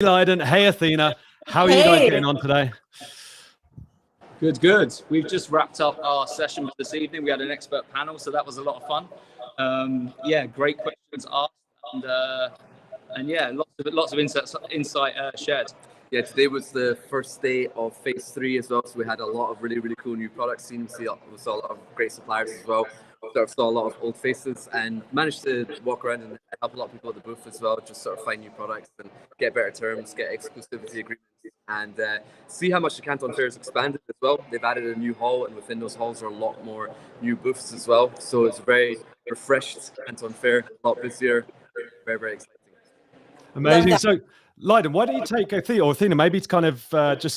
Leiden. Hey, Athena. How are you guys Hey. getting on today? Good, good. We've just wrapped up our session for this evening. We had an expert panel, so that was a lot of fun. Yeah, great questions asked, and yeah, lots of insight shared. Yeah, today was the first day of phase 3 as well, so we had a lot of really cool new products seen. We saw a lot of great suppliers as well. Sort of saw a lot of old faces and managed to walk around and help a lot of people at the booth as well, just sort of find new products and get better terms, get exclusivity agreements, and see how much the Canton Fair has expanded as well. They've added a new hall, and within those halls are a lot more new booths as well. So it's a very refreshed Canton Fair, a lot busier, very exciting. Amazing. So, Leiden, why don't you take Athena, maybe to kind of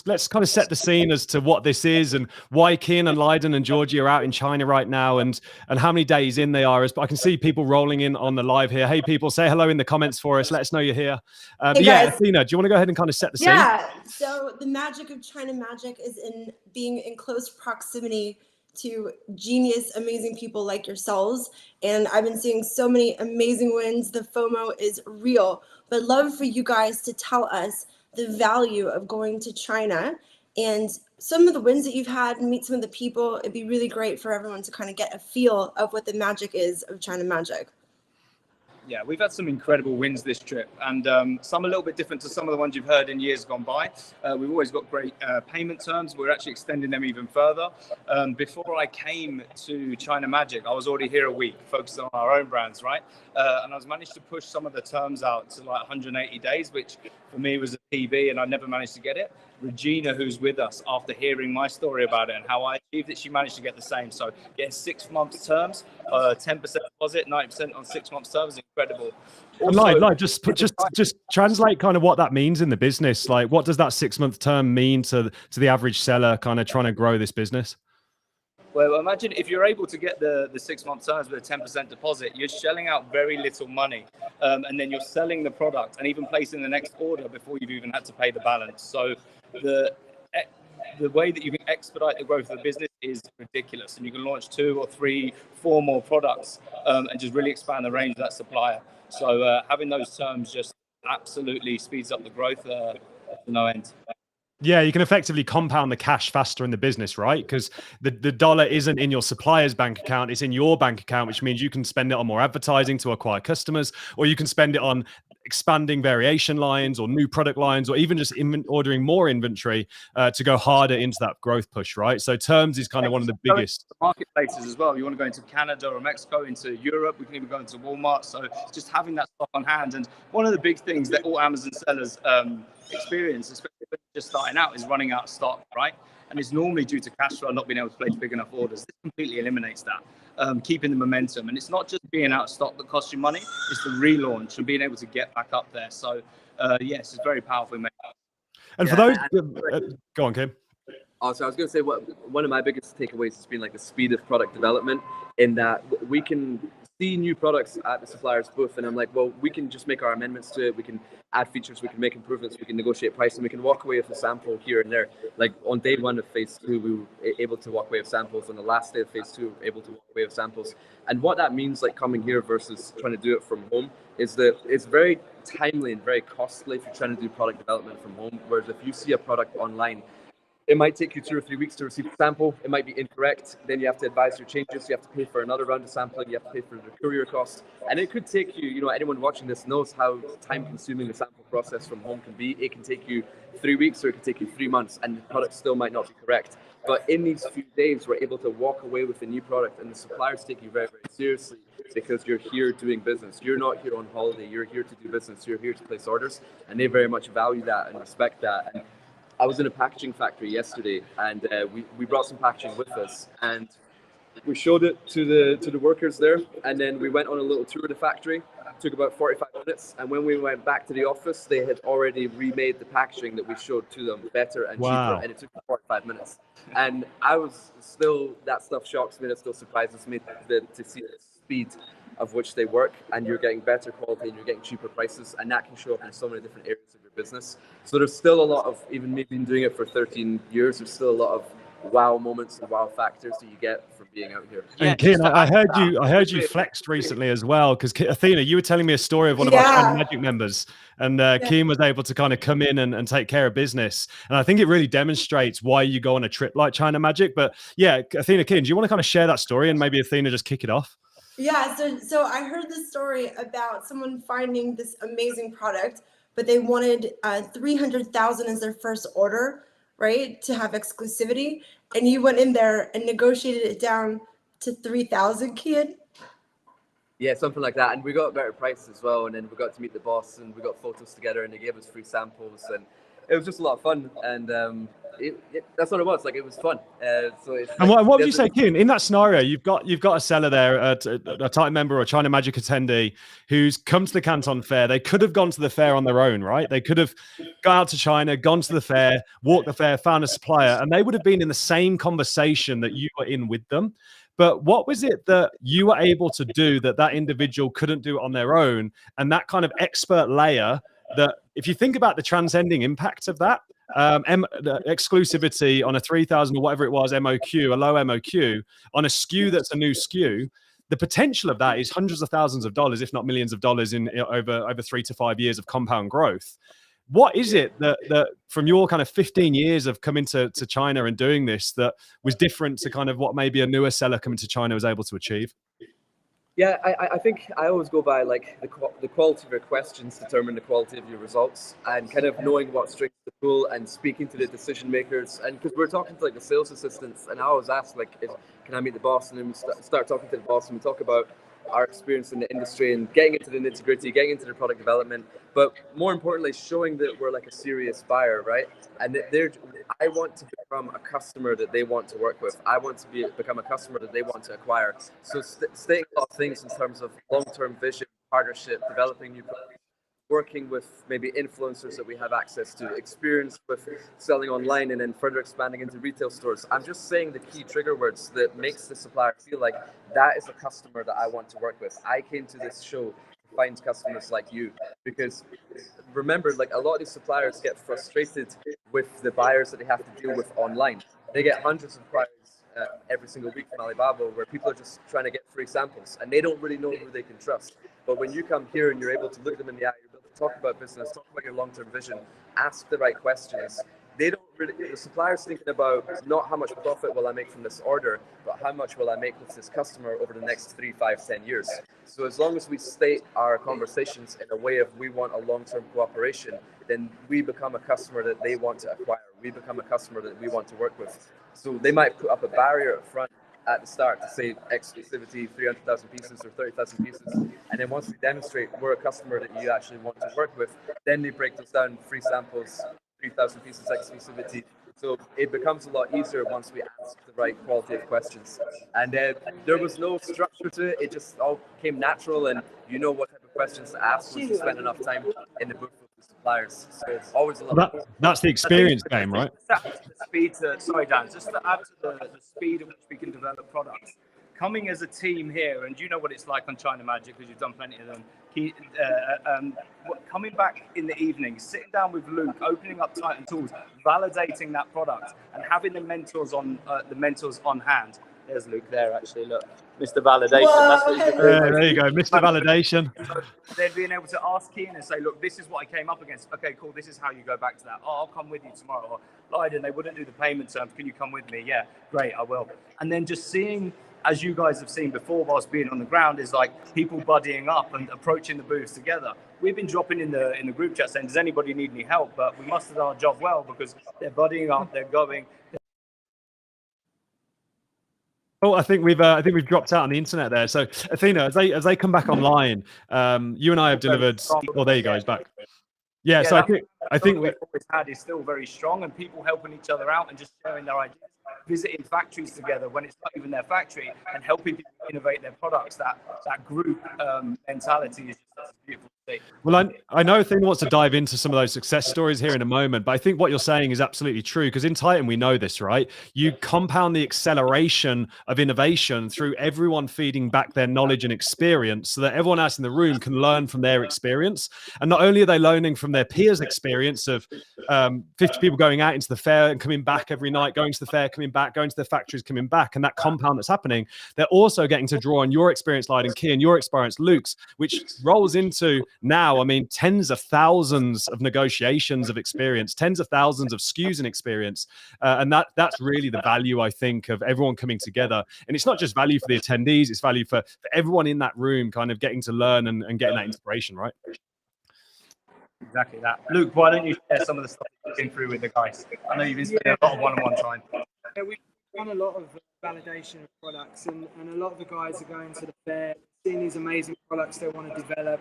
let's kind of set the scene as to what this is and why Kian and Leiden and Georgie are out in China right now, and how many days in they are. As I can see people rolling in on the live here. Hey, people, say hello in the comments for us. Let us know you're here. Hey, yeah, guys. Athena, do you want to go ahead and kind of set the scene? Yeah. So the magic of China Magic is in being in close proximity to genius, amazing people like yourselves. And I've been seeing so many amazing wins. The FOMO is real. But I'd love for you guys to tell us the value of going to China and some of the wins that you've had and meet some of the people. It'd be really great for everyone to kind of get a feel of what the magic is of China Magic. Yeah, we've had some incredible wins this trip, and some a little bit different to some of the ones you've heard in years gone by. We've always got great payment terms. We're actually extending them even further. Before I came to China Magic, I was already here a week, focused on our own brands, right? And I was managed to push some of the terms out to like 180 days, which for me was a PB, and I never managed to get it. Regina, who's with us, after hearing my story about it and how I achieved it, she managed to get the same. So getting 6 months terms, 10% deposit, 90% on 6 months terms, incredible. Also, just translate kind of what that means in the business. Like, what does that 6 month term mean to the average seller kind of trying to grow this business? Well, imagine if you're able to get the 6 month terms with a 10% deposit, you're shelling out very little money, and then you're selling the product and even placing the next order before you've even had to pay the balance. So the way that you can expedite the growth of the business is ridiculous, and you can launch 2 or 3, 4 more products and just really expand the range of that supplier. So having those terms just absolutely speeds up the growth to no end. Yeah, you can effectively compound the cash faster in the business, right? Because the dollar isn't in your supplier's bank account, it's in your bank account, which means you can spend it on more advertising to acquire customers, or you can spend it on expanding variation lines or new product lines, or even just ordering more inventory to go harder into that growth push, right? So terms is kind of one of the biggest marketplaces as well. You want to go into Canada or Mexico, into Europe, we can even go into Walmart. So just having that stock on hand. And one of the big things that all Amazon sellers experience, especially when you're just starting out, is running out of stock, right? And it's normally due to cash flow, not being able to place big enough orders. This completely eliminates that, keeping the momentum. And it's not just being out of stock that costs you money, it's the relaunch and being able to get back up there. So yes, it's very powerful. And for those, go on, Kim. Also, I was going to say one of my biggest takeaways has been like the speed of product development, in that we can see new products at the supplier's booth, and I'm like, well, we can just make our amendments to it. We can add features, we can make improvements, we can negotiate price, and we can walk away with a sample here and there. Like on day 1 of phase 2, we were able to walk away with samples. On the last day of phase 2, we were able to walk away with samples. And what that means, like coming here versus trying to do it from home, is that it's very timely and very costly if you're trying to do product development from home. Whereas if you see a product online, it might take you 2 or 3 weeks to receive a sample. It might be incorrect. Then you have to advise your changes. You have to pay for another round of sampling. You have to pay for the courier costs. And it could take you, anyone watching this knows how time consuming the sample process from home can be. It can take you 3 weeks, or it can take you 3 months, and the product still might not be correct. But in these few days, we're able to walk away with a new product, and the suppliers take you very seriously, because you're here doing business. You're not here on holiday. You're here to do business. You're here to place orders, and they very much value that and respect that. And I was in a packaging factory yesterday, and we brought some packaging with us, and we showed it to the workers there, and then we went on a little tour of the factory. It took about 45 minutes, and when we went back to the office, they had already remade the packaging that we showed to them better and cheaper, and it took 45 minutes. And I was still, that stuff shocks me, that still surprises me to see the speed of which they work, and you're getting better quality and you're getting cheaper prices, and that can show up in so many different areas of your business. So there's still a lot of, even me being doing it for 13 years, there's still a lot of wow moments and wow factors that you get from being out here. And Kean, I heard you flexed recently as well, because Athena, you were telling me a story of one of our China Magic members, and Kean was able to kind of come in and take care of business. And I think it really demonstrates why you go on a trip like China Magic. But yeah, Athena, Kean, do you want to kind of share that story, and maybe Athena just kick it off? Yeah, so I heard this story about someone finding this amazing product, but they wanted 300,000 as their first order, right, to have exclusivity, and you went in there and negotiated it down to 3,000, kid. Yeah, something like that, and we got a better price as well. And then we got to meet the boss, and we got photos together, and they gave us free samples, and it was just a lot of fun. And that's what it was. Like, it was fun. And what would you say, Kean, in that scenario? You've got a seller there, a Titan member or a China Magic attendee who's come to the Canton Fair. They could have gone to the fair on their own, right? They could have gone out to China, gone to the fair, walked the fair, found a supplier, and they would have been in the same conversation that you were in with them. But what was it that you were able to do that individual couldn't do on their own? And that kind of expert layer that, if you think about the transcending impact of that, the exclusivity on a 3,000 or whatever it was, MOQ, a low MOQ, on a SKU that's a new SKU, the potential of that is hundreds of thousands of dollars, if not millions of dollars in over 3 to 5 years of compound growth. What is it that from your kind of 15 years of coming to China and doing this that was different to kind of what maybe a newer seller coming to China was able to achieve? Yeah, I think I always go by like the quality of your questions determine the quality of your results, and kind of knowing what strings to pull and speaking to the decision makers. And because we're talking to like the sales assistants, and I always ask like, can I meet the boss? And then we start talking to the boss, and we talk about our experience in the industry and getting into the nitty-gritty, getting into the product development, but more importantly, showing that we're like a serious buyer, right? And I want to become a customer that they want to work with. I want to become a customer that they want to acquire. So stating a lot of things in terms of long-term vision, partnership, developing new products, working with maybe influencers that we have access to, experience with selling online, and then further expanding into retail stores. I'm just saying the key trigger words that makes the supplier feel like that is a customer that I want to work with. I came to this show to find customers like you, because remember, like, a lot of these suppliers get frustrated with the buyers that they have to deal with online. They get hundreds of inquiries every single week from Alibaba, where people are just trying to get free samples and they don't really know who they can trust. But when you come here and you're able to look them in the eye, you're able to talk about business, talk about your long-term vision, ask the right questions. The supplier's thinking about not how much profit will I make from this order, but how much will I make with this customer over the next 3, 5, 10 years. So as long as we state our conversations in a way of we want a long-term cooperation, then we become a customer that they want to acquire. We become a customer that we want to work with. So they might put up a barrier up front at the start to say exclusivity, 300,000 pieces or 30,000 pieces. And then once we demonstrate we're a customer that you actually want to work with, then they break those down, free samples, 3,000 pieces exclusivity. So it becomes a lot easier once we ask the right quality of questions. And there was no structure to it. It just all came natural, and you know what type of questions to ask once you spend enough time in the booth with the suppliers. So it's always a lot. That's the experience game, right? Sorry, Dan, just to add to the speed at which we can develop products. Coming as a team here, and you know what it's like on China Magic because you've done plenty of them. Coming back in the evening, sitting down with Luke, opening up Titan Tools, validating that product, and having the mentors on hand. There's Luke there, actually. Look, Mr. Validation. That's what you there you go, Mr. Validation. Then being able to ask Kean and say, look, this is what I came up against. Okay, cool. This is how you go back to that. Oh, I'll come with you tomorrow. Or, Leiden, they wouldn't do the payment terms. Can you come with me? Yeah, great, I will. And then just seeing, as you guys have seen before whilst being on the ground, is like people buddying up and approaching the booths together. We've been dropping in the group chat saying, does anybody need any help? But we must have done our job well because they're buddying up, they're going. Oh, I think we've dropped out on the internet there. So Athena, as they come back online, you and I have delivered. Oh, there you go, he's back. Yeah, so I think we've always had is still very strong, and people helping each other out and just sharing their ideas, visiting factories together when it's not even their factory, and helping people innovate their products. That group mentality is just beautiful to see. Well, I know Athena wants to dive into some of those success stories here in a moment, but I think what you're saying is absolutely true, because in Titan, we know this, right? You compound the acceleration of innovation through everyone feeding back their knowledge and experience so that everyone else in the room can learn from their experience. And not only are they learning from their peers' experience of 50 people going out into the fair and coming back every night, going to the fair, coming back, going to the factories, coming back, and that compound that's happening, they're also getting to draw on your experience, Lyden Key, and your experience, Luke's, which rolls into now, I mean, tens of thousands of negotiations of experience, tens of thousands of SKUs and experience. And that's really the value, I think, of everyone coming together. And it's not just value for the attendees, it's value for everyone in that room kind of getting to learn and getting that inspiration, right? Exactly that. Luke, why don't you share some of the stuff you've been through with the guys? I know you've been spending a lot of one-on-one time. Yeah, we've done a lot of validation of products, and a lot of the guys are going to the fair, seeing these amazing products they want to develop,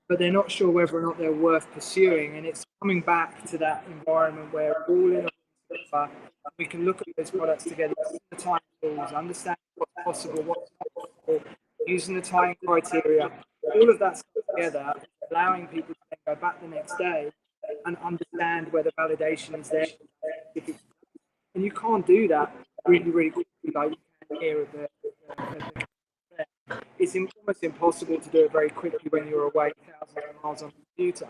but they're not sure whether or not they're worth pursuing. And it's coming back to that environment where we're all in a together, we can look at those products together, the time tools, understand what's possible, what's not possible, using the time criteria, all of that stuff together, allowing people to then go back the next day and understand whether validation is there. And you can't do that really, really quickly like you can here at the it's almost impossible to do it very quickly when you're away thousands of miles on the computer.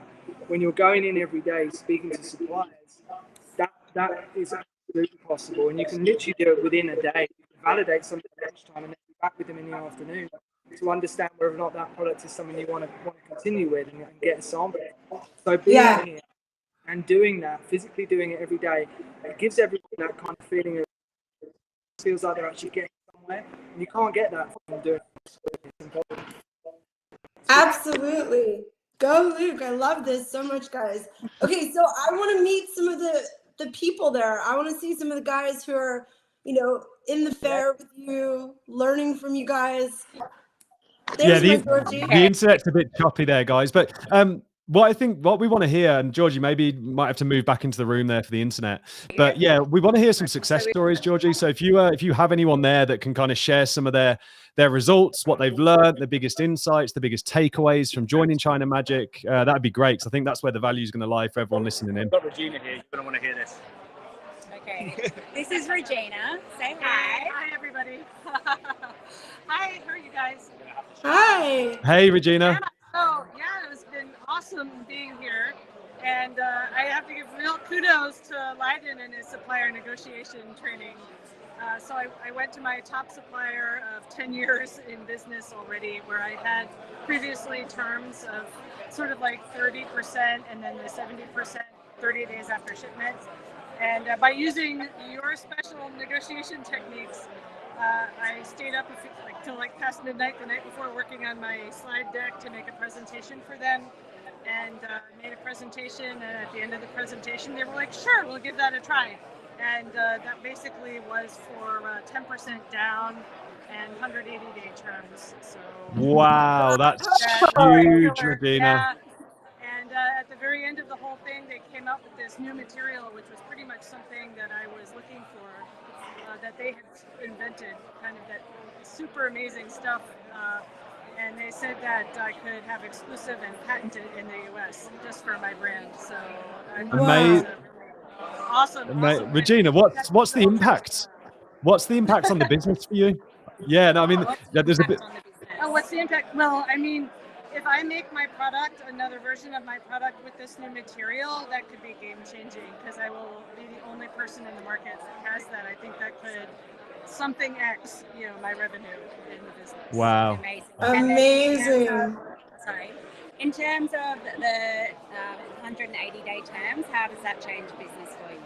When you're going in every day speaking to suppliers, that is absolutely possible, and you can literally do it within a day. You can validate something at lunchtime and then be back with them in the afternoon to understand whether or not that product is something you want to continue with and get a sample. So being here and doing that, physically doing it every day, it gives everyone that kind of feeling of feels like they're actually getting somewhere. And you can't get that from doing it. Absolutely. Go, Luke. I love this so much, guys. Okay, so I want to meet some of the people there. I want to see some of the guys who are, in the fair with you, learning from you guys. There's the internet's a bit choppy there, guys. But what we want to hear, and Georgie maybe might have to move back into the room there for the internet. But yeah, we want to hear some success stories, Georgie. So if you have anyone there that can kind of share some of their results, what they've learned, the biggest insights, the biggest takeaways from joining China Magic, that'd be great. So I think that's where the value is going to lie for everyone listening in. We've got Regina here. You're going to want to hear this. Okay, this is Regina. Say hi. Hi, everybody. Hi, how are you guys? Hi. Hey, Regina. It's been awesome being here. And I have to give real kudos to Lyden and his supplier negotiation training. So I went to my top supplier of 10 years in business already, where I had previously terms of sort of like 30% and then the 70% 30 days after shipment. And by using your special negotiation techniques, I stayed up till past midnight the night before, working on my slide deck to make a presentation for them, and made a presentation. And at the end of the presentation, they were like, "Sure, we'll give that a try." And that basically was for 10% down and 180-day terms. So wow, that's huge, Regina. Yeah. And at the very end of the whole thing, they came up with this new material, which was pretty much something that I was looking for, that they had invented, kind of that super amazing stuff. And they said that I could have exclusive and patented in the US just for my brand. So Amazing. Awesome. Regina, what's the impact? What's the impact on the business for you? Yeah, no, I mean, there's a bit. Oh, what's the impact? Well, I mean, if I make my product, another version of my product with this new material, that could be game changing, because I will be the only person in the market that has that. I think that could something X, my revenue in the business. Wow. Amazing. In terms of the 180-day terms, how does that change business for you?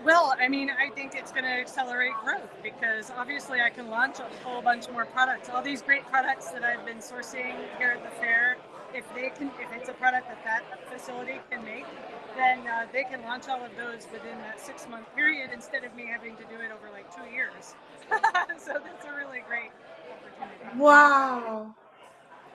Well, I mean, I think it's going to accelerate growth, because obviously I can launch a whole bunch more products. All these great products that I've been sourcing here at the fair, if it's a product that facility can make, then they can launch all of those within that 6-month period instead of me having to do it over 2 years. So that's a really great opportunity. Wow.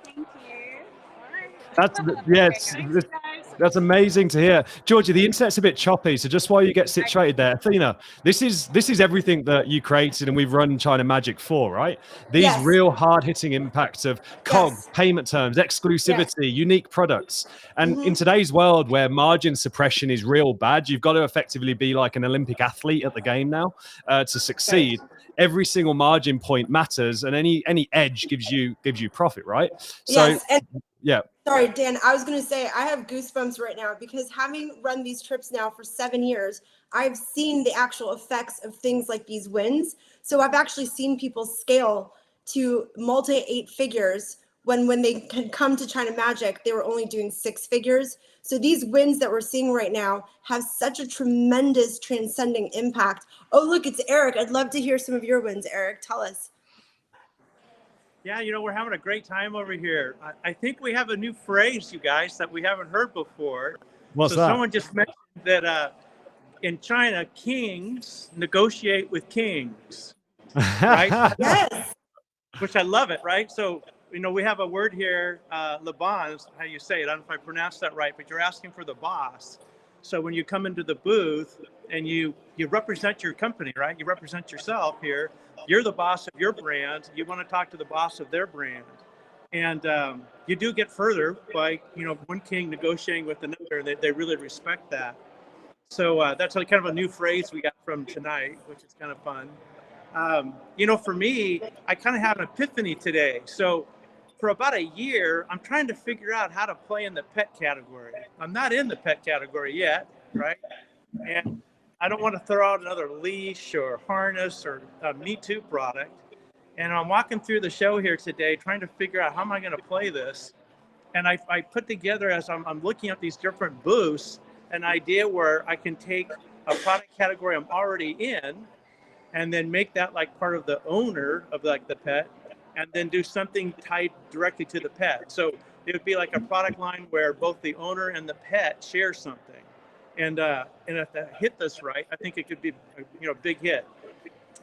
Thank you. All right. That's Thanks, guys. That's amazing to hear. Georgie, the internet's a bit choppy, so just while you get situated there, Athena, this is everything that you created and we've run China Magic for, right? These Yes. real hard-hitting impacts of COGS, Yes. payment terms, exclusivity, unique products. And Mm-hmm. in today's world where margin suppression is real bad, you've got to effectively be like an Olympic athlete at the game now to succeed. Every single margin point matters, and any edge gives you profit, right? So Yes. And yeah. sorry, Dan, I was going to say I have goosebumps right now because having run these trips now for 7 years, I've seen the actual effects of things like these wins. So I've actually seen people scale to multi-8 figures when they can come to China Magic, they were only doing 6 figures. So these wins that we're seeing right now have such a tremendous transcending impact. Oh, look, it's Eric. I'd love to hear some of your wins, Eric. Tell us. Yeah, we're having a great time over here. I think we have a new phrase, you guys, that we haven't heard before. What's so that? Someone just mentioned that in China, kings negotiate with kings, right? Yes. Which I love it, right? So, we have a word here, Laban is how you say it. I don't know if I pronounced that right, but you're asking for the boss. So when you come into the booth and you represent your company, right? You represent yourself here. You're the boss of your brand. You want to talk to the boss of their brand. And you do get further by, one king negotiating with another. They really respect that. So that's kind of a new phrase we got from tonight, which is kind of fun. For me, I kind of have an epiphany today. So for about a year, I'm trying to figure out how to play in the pet category. I'm not in the pet category yet, right? And I don't want to throw out another leash or harness or a Me Too product. And I'm walking through the show here today, trying to figure out how am I going to play this. And I put together, as I'm looking at these different booths, an idea where I can take a product category I'm already in and then make that like part of the owner of like the pet, and then do something tied directly to the pet. So it would be like a product line where both the owner and the pet share something. And if that hit this right, I think it could be a big hit.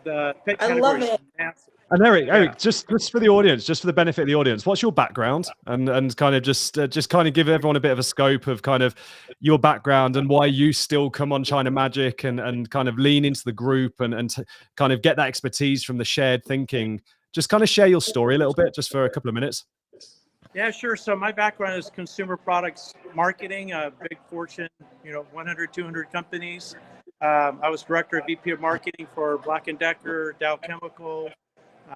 The pet category is massive. And Eric, just for the audience, just for the benefit of the audience, what's your background? And kind of just kind of give everyone a bit of a scope of kind of your background and why you still come on China Magic and kind of lean into the group and kind of get that expertise from the shared thinking. Just kind of share your story a little bit, just for a couple of minutes. Yeah, sure. So my background is consumer products marketing, a big Fortune, 100, 200 companies. I was director of VP of marketing for Black & Decker, Dow Chemical,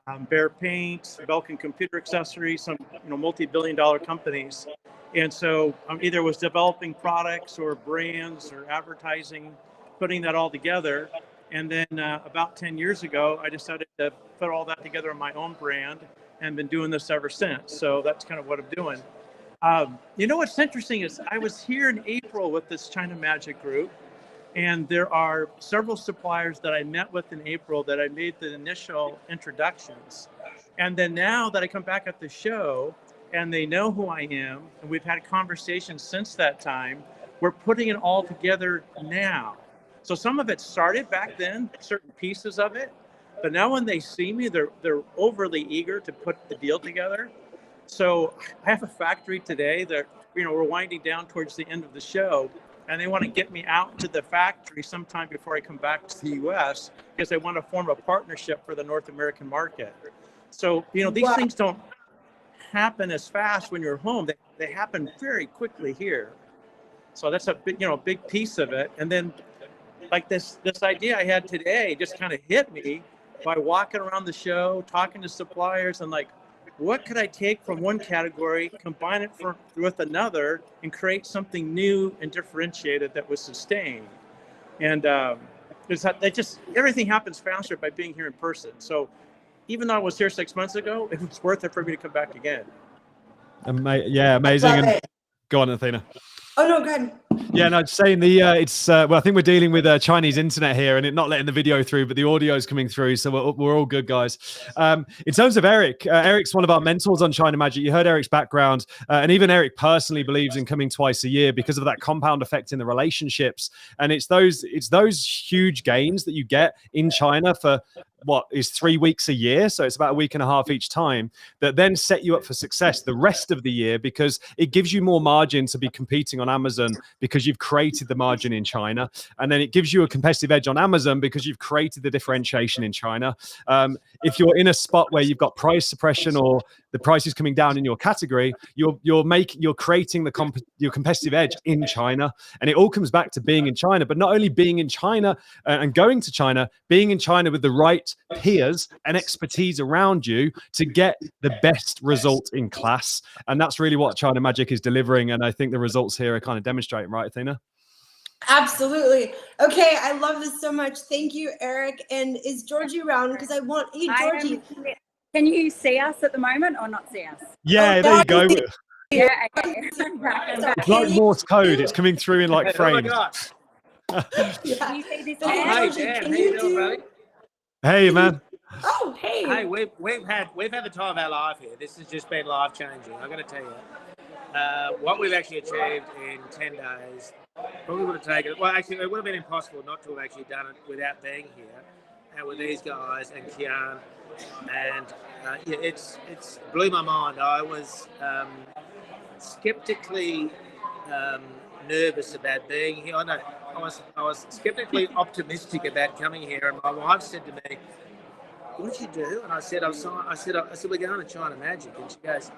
Behr Paint, Belkin Computer Accessories, some multi-billion-dollar companies. And so I either was developing products or brands or advertising, putting that all together. And then about 10 years ago, I decided to put all that together in my own brand and been doing this ever since. So that's kind of what I'm doing. What's interesting is I was here in April with this China Magic group, and there are several suppliers that I met with in April that I made the initial introductions. And then now that I come back at the show and they know who I am, and we've had conversations since that time, we're putting it all together now. So some of it started back then, certain pieces of it, but now when they see me, they're overly eager to put the deal together. So I have a factory today that, we're winding down towards the end of the show, and they want to get me out to the factory sometime before I come back to the US because they want to form a partnership for the North American market. So, these things don't happen as fast when you're home. They happen very quickly here. So that's a big, big piece of it. And then like this idea I had today just kind of hit me by walking around the show, talking to suppliers, and like, what could I take from one category, combine it with another, and create something new and differentiated that was sustained? And everything happens faster by being here in person. So even though I was here 6 months ago, it was worth it for me to come back again. Yeah, amazing. And go on, Athena. Oh no, go ahead. Yeah, no, just saying I think we're dealing with Chinese internet here and it not letting the video through, but the audio is coming through, so we're all good, guys. In terms of Eric, Eric's one of our mentors on China Magic. You heard Eric's background, and even Eric personally believes in coming twice a year because of that compound effect in the relationships. And it's those huge gains that you get in China for what is 3 weeks a year, so it's about a week and a half each time, that then set you up for success the rest of the year, because it gives you more margin to be competing on Amazon because you've created the margin in China, and then it gives you a competitive edge on Amazon because you've created the differentiation in China. If you're in a spot where you've got price suppression or the price is coming down in your category, you're creating your competitive edge in China. And it all comes back to being in China, but not only being in China and going to China, being in China with the right peers and expertise around you to get the best result in class. And that's really what China Magic is delivering. And I think the results here are kind of demonstrating, right, Athena? Absolutely. Okay, I love this so much. Thank you, Eric. And is Georgie around? Because I want, hey, Georgie. Can you see us at the moment or not see us? Yeah, there you go. Yeah, okay. It's like Morse code. It's coming through in like frames. Can you see this? Hey, Dan, how you doing, buddy? Hey, man. Oh, hey. Hey, we've had the time of our life here. This has just been life changing. I'm going to tell you, what we've actually achieved in 10 days probably would have taken. Well, actually, it would have been impossible not to have actually done it without being here and with these guys and Kian. And yeah, it's blew my mind. I was skeptically nervous about being here. I was skeptically optimistic about coming here, and my wife said to me, "What'd you do?" And I said, I said, "We're going to China Magic." And she goes,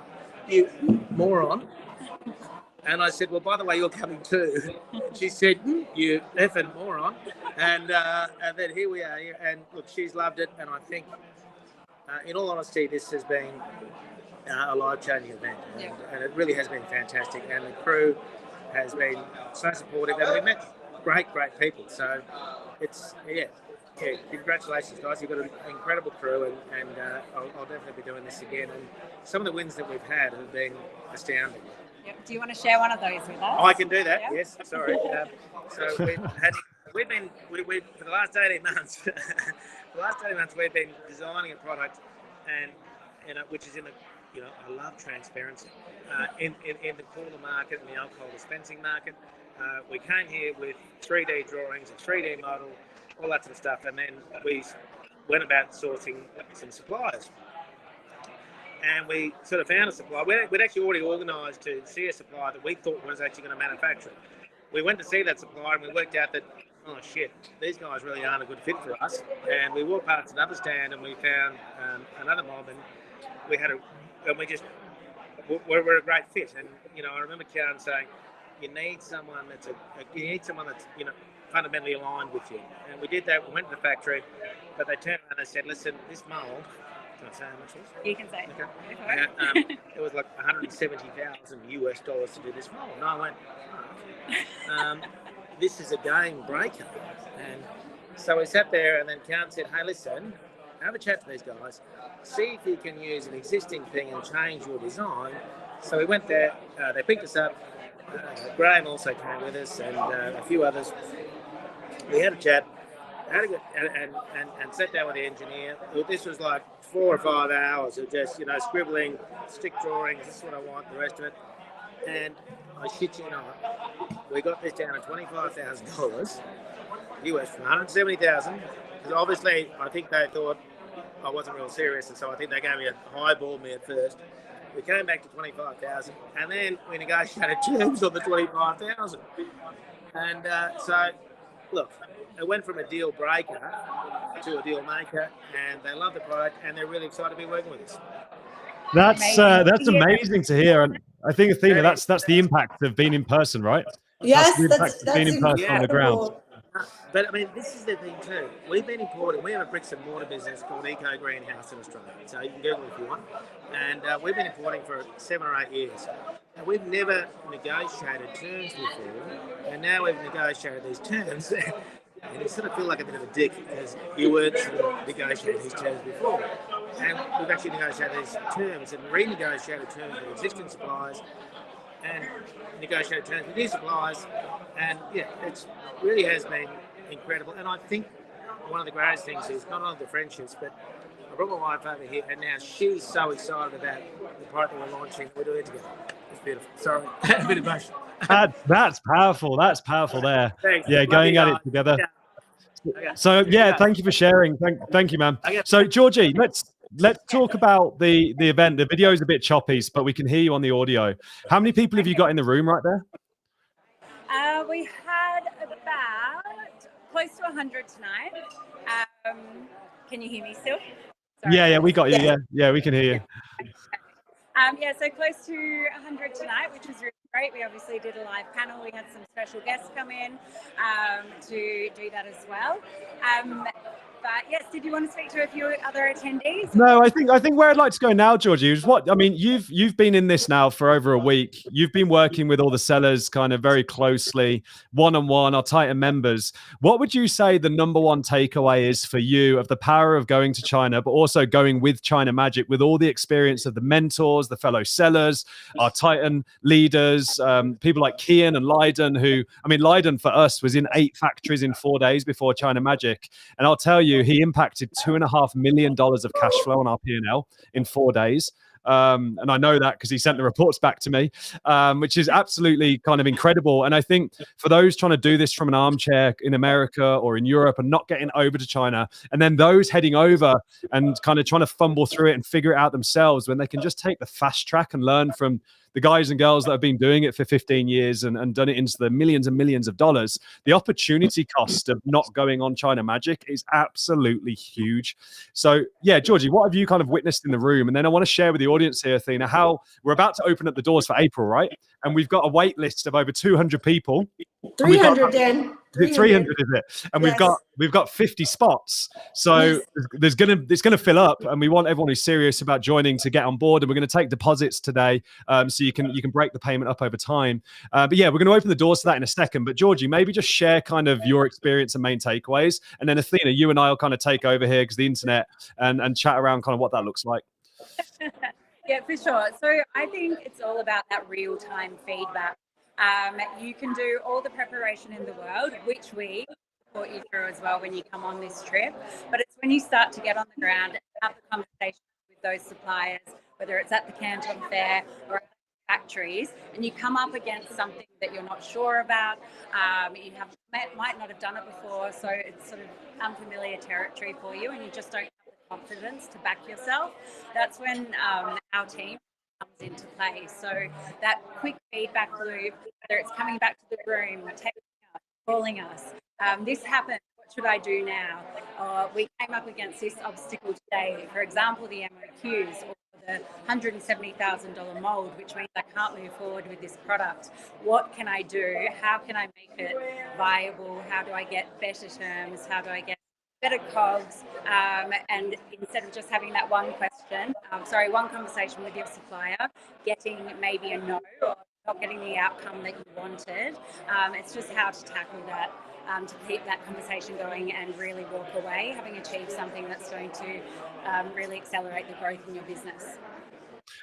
"You moron." And I said, "Well, by the way, you're coming too." She said, "You effing moron." And then here we are here, and look, she's loved it, and I think. In all honesty, this has been a life-changing event, and it really has been fantastic. And the crew has been so supportive, and we met great people. So it's congratulations, guys! You've got an incredible crew, and I'll definitely be doing this again. And some of the wins that we've had have been astounding. Yep. Do you want to share one of those with us? I can do that. Yeah. Yes. Sorry. So we've been for the last 18 months. The last 18 months we've been designing a product, and which is I love transparency in the cooler market and the alcohol dispensing market. We came here with 3D drawings, a 3D model, all that sort of stuff, and then we went about sourcing some suppliers. And we sort of found a supplier. We'd actually already organised to see a supplier that we thought was actually going to manufacture it. We went to see that supplier, and we worked out that, oh shit, these guys really aren't a good fit for us. And we walked past another stand, and we found another mob, and we're a great fit. And I remember Kian saying, you need someone that's fundamentally aligned with you. And we did that. We went to the factory, but they turned around and they said, listen, this mold. Can I say how much it was? You can say. Okay. It was like $170,000 to do this mold. And I went, this is a game breaker. And so we sat there, and then Kian said, hey, listen, have a chat to these guys, see if you can use an existing thing and change your design. So we went there, they picked us up. Graeme also came with us, and a few others. We had a chat, and sat down with the engineer. This was like 4 or 5 hours of just, scribbling, stick drawings, this is what I want, the rest of it. And I shit you not, we got this down to $25,000 US from $170,000. Because obviously, I think they thought I wasn't real serious, and so I think they gave me a highball me at first. We came back to $25,000, and then we negotiated terms on the $25,000. And so, look, it went from a deal breaker to a deal maker, and they love the product, and they're really excited to be working with us. That's amazing to hear, and I think Athena, that's the impact of being in person, right? Yes, that's being in person on the ground. But I mean, this is the thing too. We've been importing. We have a bricks and mortar business called Eco Greenhouse in Australia. So you can Google it if you want. And we've been importing for 7 or 8 years. And we've never negotiated terms before. And now we've negotiated these terms. And you sort of feel like a bit of a dick because you weren't sort of negotiating these terms before. And we've actually negotiated these terms and renegotiated terms with existing suppliers and negotiated terms with new suppliers. And yeah, it really has been incredible. And I think one of the greatest things is not only the friendships, but I brought my wife over here, and now she's so excited about the product that we're launching. We're doing it together. It's beautiful. Sorry, a bit emotional. That's powerful. That's powerful there. Thanks. Yeah, Love going you at guys. it together. Yeah. So yeah, thank you for sharing. Thank you, man. So Georgie, let's talk about the event. The video is a bit choppy, but we can hear you on the audio. How many people have you got in the room right there? We had about close to 100 tonight. Can you hear me still? Sorry. Yeah, we got you. Yeah, we can hear you. Yeah, so close to 100 tonight, which was really great. We obviously did a live panel. We had some special guests come in to do that as well. But yes, did you want to speak to a few other attendees? No, I think where I'd like to go now, Georgie, is what I mean. You've been in this now for over a week. You've been working with all the sellers kind of very closely, one-on-one, our Titan members. What would you say the number one takeaway is for you of the power of going to China, but also going with China Magic, with all the experience of the mentors, the fellow sellers, our Titan leaders, people like Kian and Leiden, who, I mean, Leiden for us was in 8 factories in 4 days before China Magic. And I'll tell you, he impacted $2.5 million of cash flow on our P&L in 4 days. And I know that because he sent the reports back to me, which is absolutely kind of incredible. And I think for those trying to do this from an armchair in America or in Europe and not getting over to China, and then those heading over and kind of trying to fumble through it and figure it out themselves, when they can just take the fast track and learn from the guys and girls that have been doing it for 15 years and done it into the millions and millions of dollars, the opportunity cost of not going on China Magic is absolutely huge. So yeah, Georgie, what have you kind of witnessed in the room? And then I want to share with the audience here, Athena, how we're about to open up the doors for April, right? And we've got a wait list of over 200 people. 300, Dan. 300 is it? And Yes. we've got 50 spots. So it's gonna fill up, and we want everyone who's serious about joining to get on board. And we're gonna take deposits today, so you can break the payment up over time. But yeah, we're gonna open the doors to that in a second. But Georgie, maybe just share kind of your experience and main takeaways, and then Athena, you and I will kind of take over here because the internet and chat around kind of what that looks like. Yeah, for sure. So I think it's all about that real-time feedback. You can do all the preparation in the world, which we support you through as well when you come on this trip. But it's when you start to get on the ground and have the conversation with those suppliers, whether it's at the Canton Fair or at the factories, and you come up against something that you're not sure about, you might not have done it before, so it's sort of unfamiliar territory for you, and you just don't have the confidence to back yourself. That's when our team comes into play. So that quick feedback loop, whether it's coming back to the room, texting us, calling us, this happened, what should I do now? We came up against this obstacle today, for example, the MOQs or the $170,000 mold, which means I can't move forward with this product. What can I do? How can I make it viable? How do I get better terms? How do I get better COGS? And instead of just having that one conversation with your supplier, getting maybe a no or not getting the outcome that you wanted, it's just how to tackle that, to keep that conversation going and really walk away, having achieved something that's going to really accelerate the growth in your business.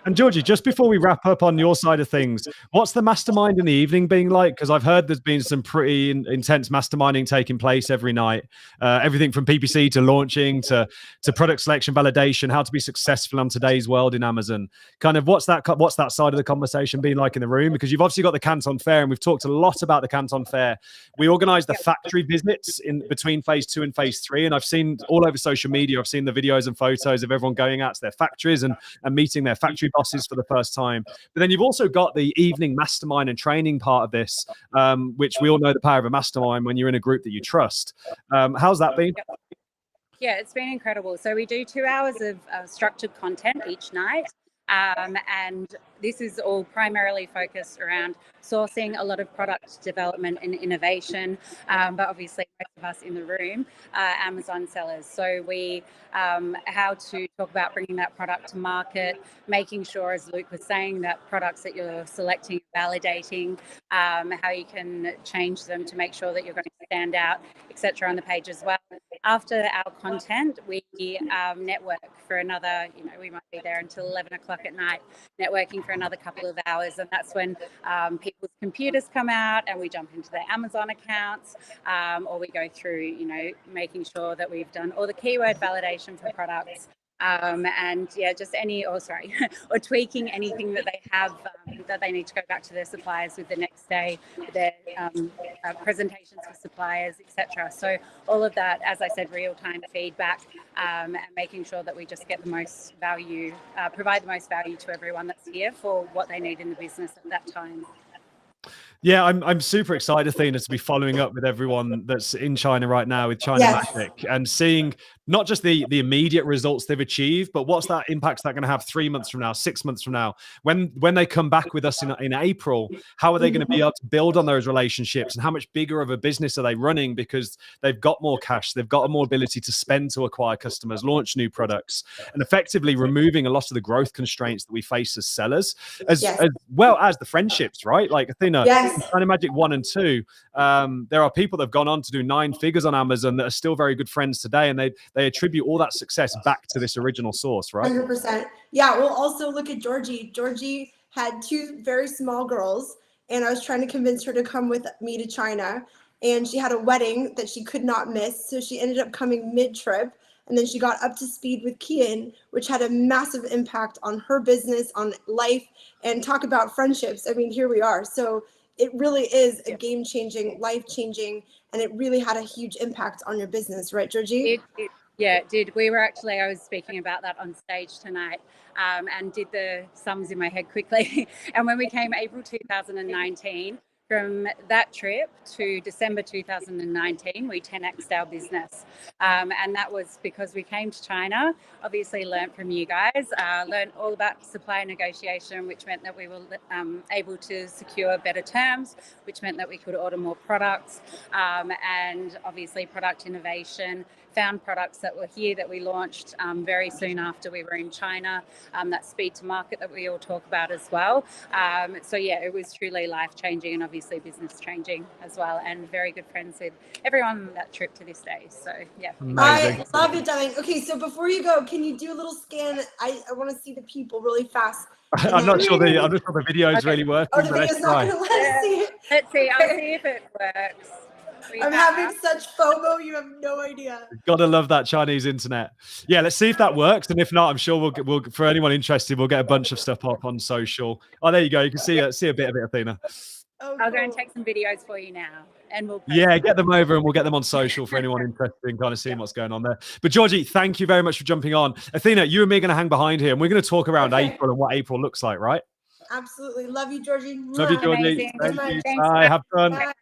And Georgie, just before we wrap up on your side of things, what's the mastermind in the evening being like? Because I've heard there's been some pretty intense masterminding taking place every night. Everything from PPC to launching to product selection, validation, how to be successful on today's world in Amazon. Kind of what's that side of the conversation been like in the room? Because you've obviously got the Canton Fair, and we've talked a lot about the Canton Fair. We organise the factory visits in between phase 2 and phase 3, and I've seen all over social media. I've seen the videos and photos of everyone going out to their factories and meeting their factory bosses for the first time. But then you've also got the evening mastermind and training part of this, which we all know the power of a mastermind when you're in a group that you trust. How's that been? Yeah, it's been incredible. So we do 2 hours of structured content each night. And this is all primarily focused around sourcing, a lot of product development and innovation, but obviously most of us in the room are Amazon sellers. So we how to talk about bringing that product to market, making sure, as Luke was saying, that products that you're selecting, validating, how you can change them to make sure that you're going to stand out, etc. on the page as well. After our content, we network for another, we might be there until 11 o'clock at night, networking for another couple of hours. And that's when people's computers come out and we jump into their Amazon accounts, or we go through, making sure that we've done all the keyword validation for products, And yeah, just or tweaking anything that they have that they need to go back to their suppliers with the next day, their presentations for suppliers, etc. So all of that, as I said, real-time feedback, and making sure that we just get the most value, provide the most value to everyone that's here for what they need in the business at that time. Yeah, I'm super excited, Athena, to be following up with everyone that's in China right now with China Yes. Magic and seeing not just the immediate results they've achieved, but what's that impact that going to have 3 months from now, 6 months from now, when they come back with us in April. How are they going to be able to build on those relationships, and how much bigger of a business are they running because they've got more cash, they've got more ability to spend to acquire customers, launch new products, and effectively removing a lot of the growth constraints that we face as sellers, as well as the friendships, right? Like Athena, China Magic 1 and 2, there are people that have gone on to do 9 figures on Amazon that are still very good friends today, and they attribute all that success back to this original source, right? 100%. Yeah, we'll also look at Georgie. Georgie had 2 very small girls, and I was trying to convince her to come with me to China, and she had a wedding that she could not miss, so she ended up coming mid-trip, and then she got up to speed with Kian, which had a massive impact on her business, on life, and talk about friendships. I mean, here we are. So it really is a game-changing, life-changing, and it really had a huge impact on your business, right, Georgie? Yeah, it did. I was speaking about that on stage tonight, and did the sums in my head quickly. And when we came April 2019, from that trip to December 2019, we 10x'd our business. And that was because we came to China, obviously learnt from you guys, learned all about supplier negotiation, which meant that we were able to secure better terms, which meant that we could order more products, and obviously product innovation, found products that were here that we launched very soon after we were in China, that speed to market that we all talk about as well. So yeah, it was truly life-changing and obviously business changing as well, and very good friends with everyone on that trip to this day. So yeah. Amazing. I love it, darling. Okay, so before you go, can you do a little scan? I want to see the people really fast. I'm not sure the video is really working. Oh, the video's not going to let us see it. Let's see. I'll see if it works. I'm having such FOMO, you have no idea. Gotta love that Chinese internet. Yeah, let's see if that works, and if not, I'm sure we'll for anyone interested, we'll get a bunch of stuff up on social. Oh, there you go. You can see a bit of it, Athena. Oh, I'll go and take some videos for you now, and we'll get them over, and we'll get them on social for anyone interested in kind of seeing what's going on there. But Georgie, thank you very much for jumping on. Athena, you and me are going to hang behind here, and we're going to talk around April and what April looks like, right? Absolutely. Love you, Georgie. Love you, Georgie. Thank Thank you. Thanks. Bye. Have fun. Bye.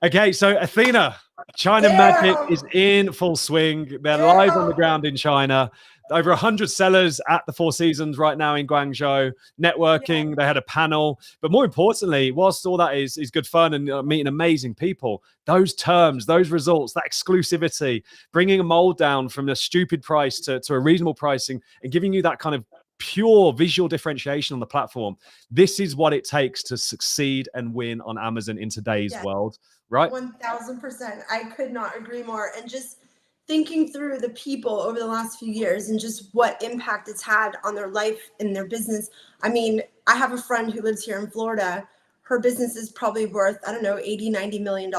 Okay, so Athena, China Magic is in full swing. They're live on the ground in China. Over 100 sellers at the Four Seasons right now in Guangzhou, networking. They had a panel. But more importantly, whilst all that is good fun and meeting amazing people, those terms, those results, that exclusivity, bringing a mold down from a stupid price to a reasonable pricing and giving you that kind of pure visual differentiation on the platform. This is what it takes to succeed and win on Amazon in today's world, right? 1000%. I could not agree more. And just thinking through the people over the last few years and just what impact it's had on their life and their business. I mean, I have a friend who lives here in Florida. Her business is probably worth, I don't know, $80-90 million.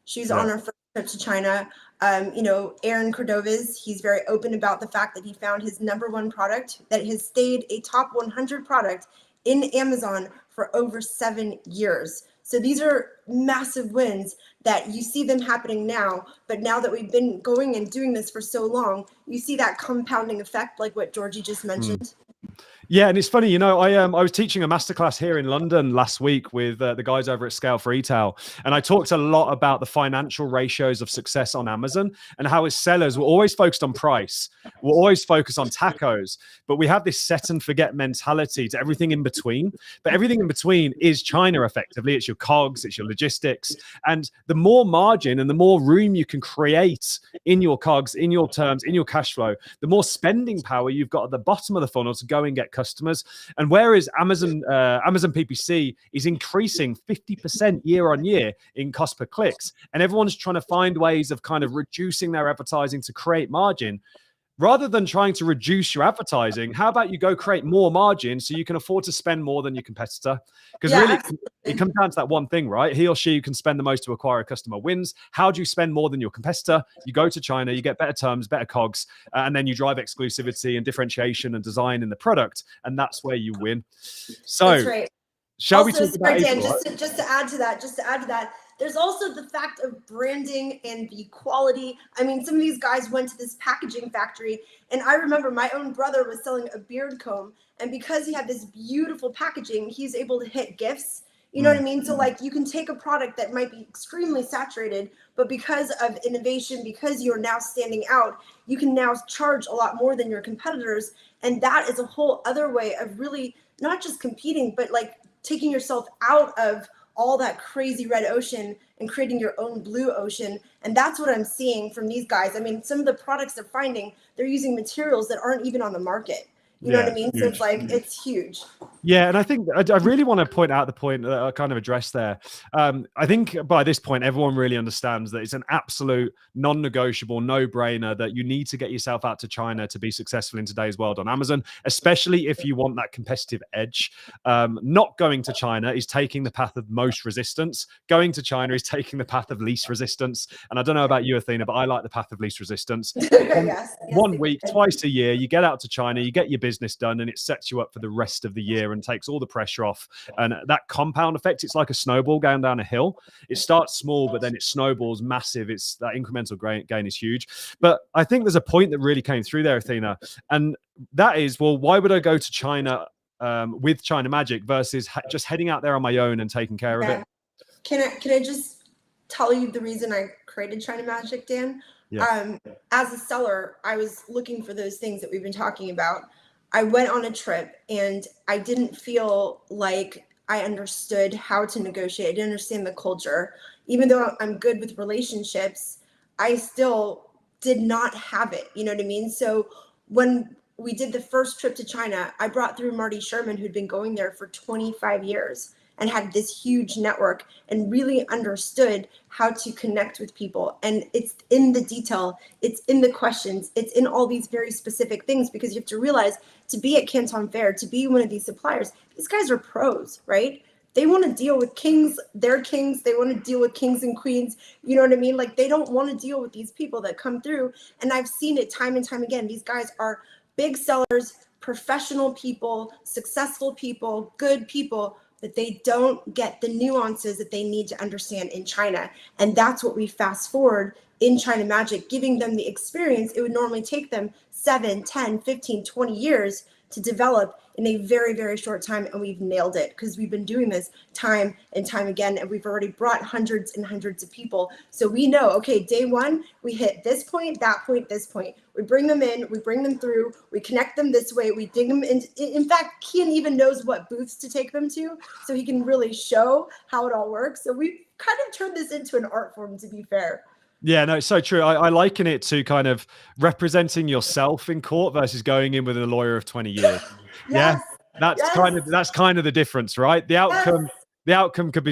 She's on her first trip to China. Aaron Cordovez, he's very open about the fact that he found his #1 product that has stayed a top 100 product in Amazon for over 7 years. So these are massive wins that you see them happening now, but now that we've been going and doing this for so long, you see that compounding effect, like what Georgie just mentioned. Yeah, and it's funny, I was teaching a masterclass here in London last week with the guys over at Scale for Retail, and I talked a lot about the financial ratios of success on Amazon and how as sellers, we're always focused on price. We're always focused on tacos, but we have this set and forget mentality to everything in between. But everything in between is China, effectively. It's your COGS, it's your logistics. And the more margin and the more room you can create in your COGS, in your terms, in your cash flow, the more spending power you've got at the bottom of the funnel to go and get customers. And whereas Amazon PPC is increasing 50% year on year in cost per clicks, and everyone's trying to find ways of kind of reducing their advertising to create margin, rather than trying to reduce your advertising, how about you go create more margin so you can afford to spend more than your competitor? Because really, it comes down to that one thing, right? He or she who can spend the most to acquire a customer wins. How do you spend more than your competitor? You go to China, you get better terms, better COGS, and then you drive exclusivity and differentiation and design in the product, and that's where you win. So, that's right. shall we Also, talk about Dan, April? just to add to that, there's also the fact of branding and the quality. I mean, some of these guys went to this packaging factory, and I remember my own brother was selling a beard comb, and because he had this beautiful packaging, he's able to hit gifts. You know what I mean? So like, you can take a product that might be extremely saturated, but because of innovation, because you're now standing out, you can now charge a lot more than your competitors. And that is a whole other way of really not just competing, but like taking yourself out of all that crazy red ocean and creating your own blue ocean. And that's what I'm seeing from these guys. I mean, some of the products they're finding, they're using materials that aren't even on the market. You know what I mean? Huge, so it's like, it's huge. Yeah, and I think I really want to point out the point that I kind of addressed there. I think by this point, everyone really understands that it's an absolute non-negotiable, no-brainer that you need to get yourself out to China to be successful in today's world on Amazon, especially if you want that competitive edge. Not going to China is taking the path of most resistance. Going to China is taking the path of least resistance. And I don't know about you, Athena, but I like the path of least resistance. One week, twice a year, you get out to China, you get your business done, and it sets you up for the rest of the year and takes all the pressure off. And that compound effect, it's like a snowball going down a hill. It starts small, but then it snowballs massive. It's that incremental gain is huge. But I think there's a point that really came through there, Athena, and that is, well, why would I go to China with China Magic versus just heading out there on my own and taking care of it? Can I just tell you the reason I created China Magic, Dan? Yeah. As a seller, I was looking for those things that we've been talking about. I went on a trip and I didn't feel like I understood how to negotiate. I didn't understand the culture. Even though I'm good with relationships, I still did not have it. You know what I mean? So when we did the first trip to China, I brought through Marty Sherman, who'd been going there for 25 years and had this huge network and really understood how to connect with people. And it's in the detail, it's in the questions, it's in all these very specific things, because you have to realize, to be at Canton Fair, to be one of these suppliers, these guys are pros, right? They want to deal with kings, they're kings, they want to deal with kings and queens, you know what I mean? Like, they don't want to deal with these people that come through. And I've seen it time and time again. These guys are big sellers, professional people, successful people, good people, but they don't get the nuances that they need to understand in China. And that's what we fast forward in China Magic, giving them the experience it would normally take them 7, 10, 15, 20 years to develop in a very, very short time. And we've nailed it because we've been doing this time and time again. And we've already brought hundreds and hundreds of people. So we know, okay, day one, we hit this point, that point, this point. We bring them in, we bring them through, we connect them this way, we dig them in. In fact, Kian even knows what booths to take them to, so he can really show how it all works. So we've kind of turned this into an art form, to be fair. Yeah, no, it's so true. I liken it to kind of representing yourself in court versus going in with a lawyer of 20 years. Yes, yeah, that's kind of the difference, right? The outcome could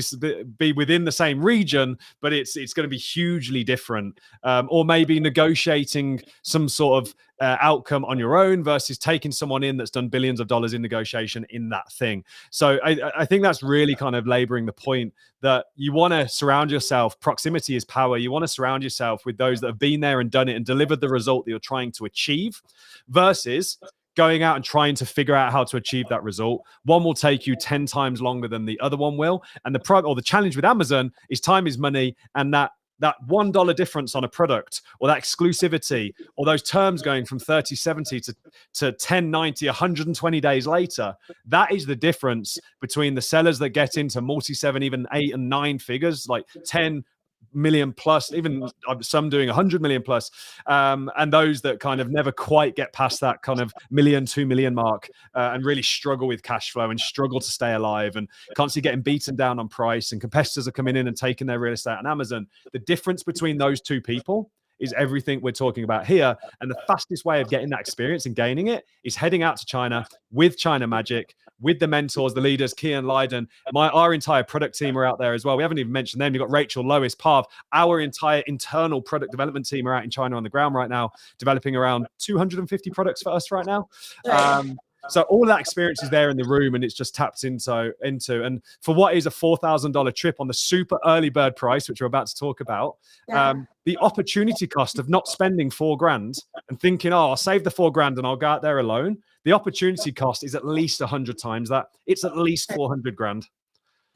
be within the same region, but it's going to be hugely different. Or maybe negotiating some sort of outcome on your own versus taking someone in that's done billions of dollars in negotiation in that thing. So I think that's really kind of laboring the point that you want to surround yourself. Proximity is power. You want to surround yourself with those that have been there and done it and delivered the result that you're trying to achieve, versus going out and trying to figure out how to achieve that result. One will take you 10 times longer than the other one will. And the challenge with Amazon is time is money, and that $1 difference on a product, or that exclusivity, or those terms going from 30/70 to 10/90, 120 days later, that is the difference between the sellers that get into multi-7, even 8 and 9 figures, like 10 million plus, even some doing 100 million plus, and those that kind of never quite get past that kind of 2 million mark, and really struggle with cash flow and struggle to stay alive and constantly getting beaten down on price, and competitors are coming in and taking their real estate on Amazon. The difference between those two people is everything we're talking about here. And the fastest way of getting that experience and gaining it is heading out to China with China Magic, with the mentors, the leaders, Kian, Leiden. Our entire product team are out there as well. We haven't even mentioned them. You've got Rachel, Lois, Parv. Our entire internal product development team are out in China on the ground right now, developing around 250 products for us right now. So all of that experience is there in the room, and it's just tapped into. And for what is a $4,000 trip on the super early bird price, which we're about to talk about, the opportunity cost of not spending $4,000 and thinking, oh, I'll save the $4,000 and I'll go out there alone. The opportunity cost is at least 100 times that. It's at least 400 grand.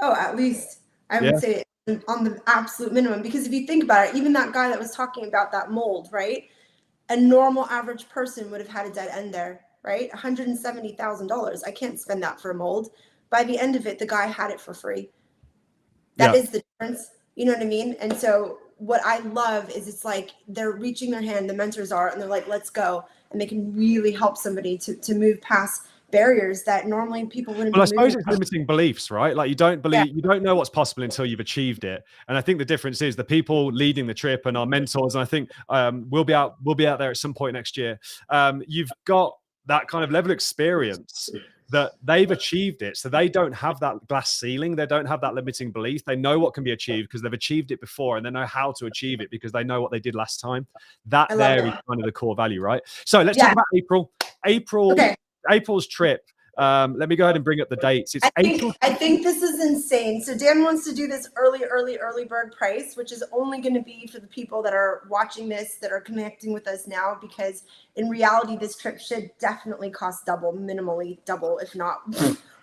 Oh, at least I would say on the absolute minimum, because if you think about it, even that guy that was talking about that mold, right? A normal average person would have had a dead end there. Right? $170,000. I can't spend that for a mold. By the end of it, the guy had it for free. That is the difference. You know what I mean? And so what I love is it's like they're reaching their hand, the mentors are, and they're like, let's go. And they can really help somebody to move past barriers that normally people wouldn't. Well, I suppose it's limiting beliefs, right? Like you don't believe, you don't know what's possible until you've achieved it. And I think the difference is the people leading the trip and our mentors, and I think we'll be out there at some point next year. You've got that kind of level of experience that they've achieved it. So they don't have that glass ceiling. They don't have that limiting belief. They know what can be achieved because they've achieved it before, and they know how to achieve it because they know what they did last time. That there is kind of the core value, right? So let's talk about April. April's trip. Let me go ahead and bring up the dates. It's I think this is insane. So Dan wants to do this early bird price, which is only going to be for the people that are watching this, that are connecting with us now, because in reality, this trip should definitely cost double, minimally double, if not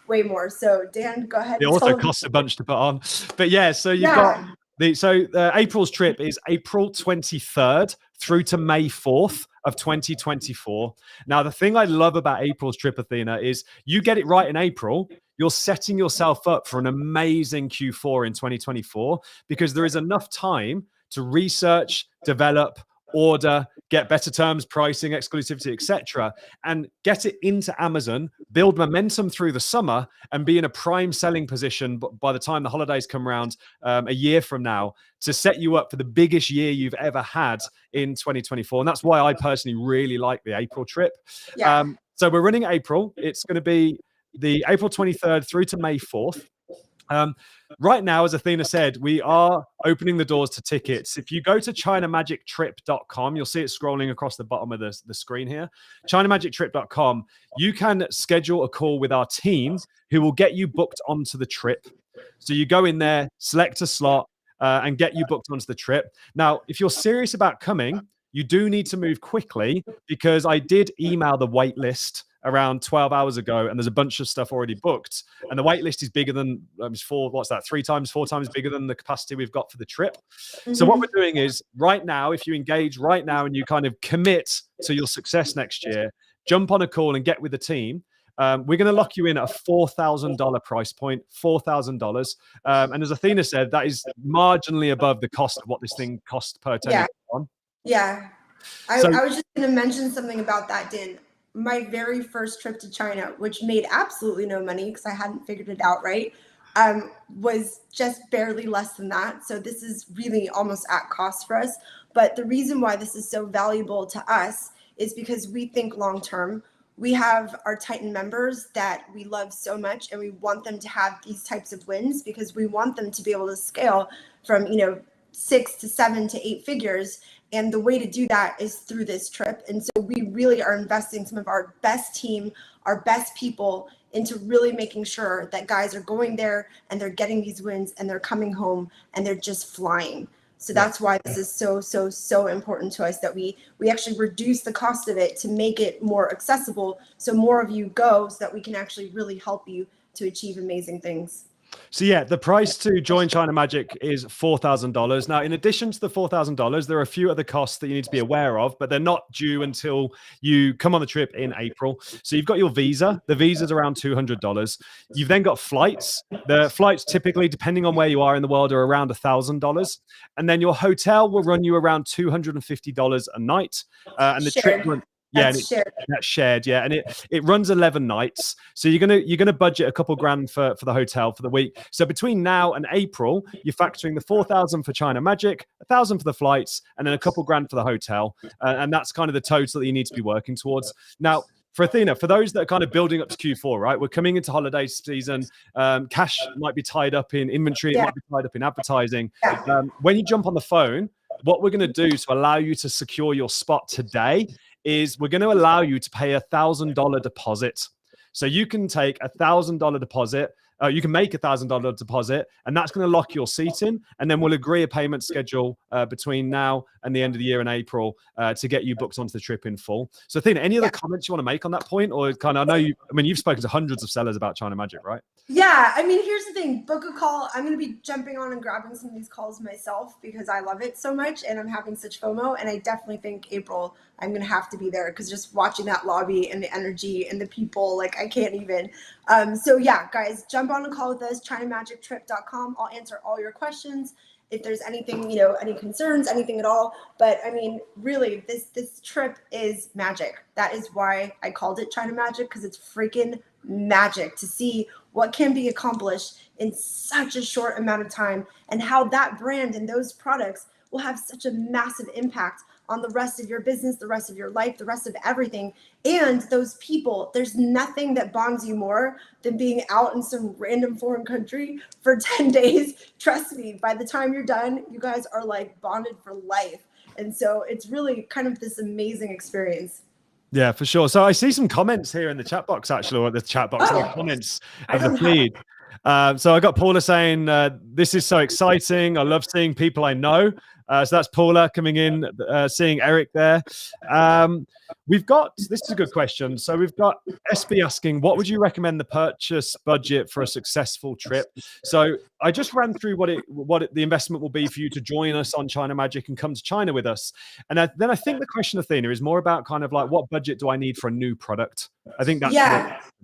way more. So Dan, go ahead. It also costs a bunch to put on, but yeah. So you've got April's trip is April 23rd through to May 4th of 2024. Now, the thing I love about April's trip, Athena, is you get it right in April, you're setting yourself up for an amazing Q4 in 2024, because there is enough time to research, develop, order, get better terms, pricing, exclusivity, etc., and get it into Amazon, build momentum through the summer, and be in a prime selling position by the time the holidays come around a year from now, to set you up for the biggest year you've ever had in 2024. And that's why I personally really like the April trip. So we're running April. It's going to be the April 23rd through to May 4th. Right now, as Athena said, we are opening the doors to tickets. If you go to ChinaMagicTrip.com, you'll see it scrolling across the bottom of the screen here. ChinaMagicTrip.com, you can schedule a call with our team who will get you booked onto the trip. So you go in there, select a slot, and get you booked onto the trip. Now, if you're serious about coming, you do need to move quickly, because I did email the wait list around 12 hours ago, and there's a bunch of stuff already booked, and the wait list is bigger than four times bigger than the capacity we've got for the trip. So what we're doing is, right now, if you engage right now and you kind of commit to your success next year, jump on a call and get with the team. We're going to lock you in at a $4,000 price point, $4,000. And as Athena said, that is marginally above the cost of what this thing costs per attendee. I was just going to mention something about that, Dan. My very first trip to China, which made absolutely no money because I hadn't figured it out right, was just barely less than that. So this is really almost at cost for us. But the reason why this is so valuable to us is because we think long term. We have our Titan members that we love so much, and we want them to have these types of wins, because we want them to be able to scale from 6 to 7 to 8 figures. And the way to do that is through this trip. And so we really are investing some of our best team, our best people, into really making sure that guys are going there and they're getting these wins and they're coming home and they're just flying. So that's why this is so important to us, that we actually reduce the cost of it to make it more accessible, so more of you go, so that we can actually really help you to achieve amazing things. So yeah, the price to join China Magic is $4,000. Now, in addition to the $4,000, there are a few other costs that you need to be aware of, but they're not due until you come on the trip in April. So you've got your visa. The visa's around $200. You've then got flights. The flights typically, depending on where you are in the world, are around $1,000. And then your hotel will run you around $250 a night. And the trip Yeah, That's shared. that's shared. Yeah, and it runs 11 nights. So you're gonna budget a couple grand for the hotel for the week. So between now and April, you're factoring the 4,000 for China Magic, 1,000 for the flights, and then a couple grand for the hotel. And that's kind of the total that you need to be working towards. Now, for Athena, for those that are kind of building up to Q4, right? We're coming into holiday season. Cash might be tied up in inventory. It might be tied up in advertising. When you jump on the phone, what we're going to do to allow you to secure your spot today is we're going to allow you to pay $1,000 deposit. So you can take $1,000 deposit. You can make $1,000 deposit, and that's going to lock your seat in. And then we'll agree a payment schedule between now and the end of the year in April to get you booked onto the trip in full. So, Athena, any other comments you want to make on that point, or kind of? You've spoken to hundreds of sellers about China Magic, right? Yeah, I mean, here's the thing. Book a call. I'm going to be jumping on and grabbing some of these calls myself because I love it so much, and I'm having such FOMO. And I definitely think April, I'm going to have to be there because just watching that lobby and the energy and the people, like I can't even. So yeah, guys, jump on a call with us, ChinaMagicTrip.com. I'll answer all your questions. If there's anything, any concerns, anything at all. But I mean, really, this trip is magic. That is why I called it China Magic, because it's freaking magic to see what can be accomplished in such a short amount of time and how that brand and those products will have such a massive impact on the rest of your business, the rest of your life, the rest of everything. And those people, there's nothing that bonds you more than being out in some random foreign country for 10 days. Trust me, by the time you're done, you guys are like bonded for life. And so it's really kind of this amazing experience. Yeah, for sure. So I see some comments here in the chat box, actually, or the chat box, the comments of the feed. So I got Paula saying, this is so exciting. I love seeing people I know. So that's Paula coming in, seeing Eric there. This is a good question. So we've got SB asking, what would you recommend the purchase budget for a successful trip? So I just ran through what the investment will be for you to join us on China Magic and come to China with us. And then I think the question, Athena, is more about kind of like, what budget do I need for a new product? I think that's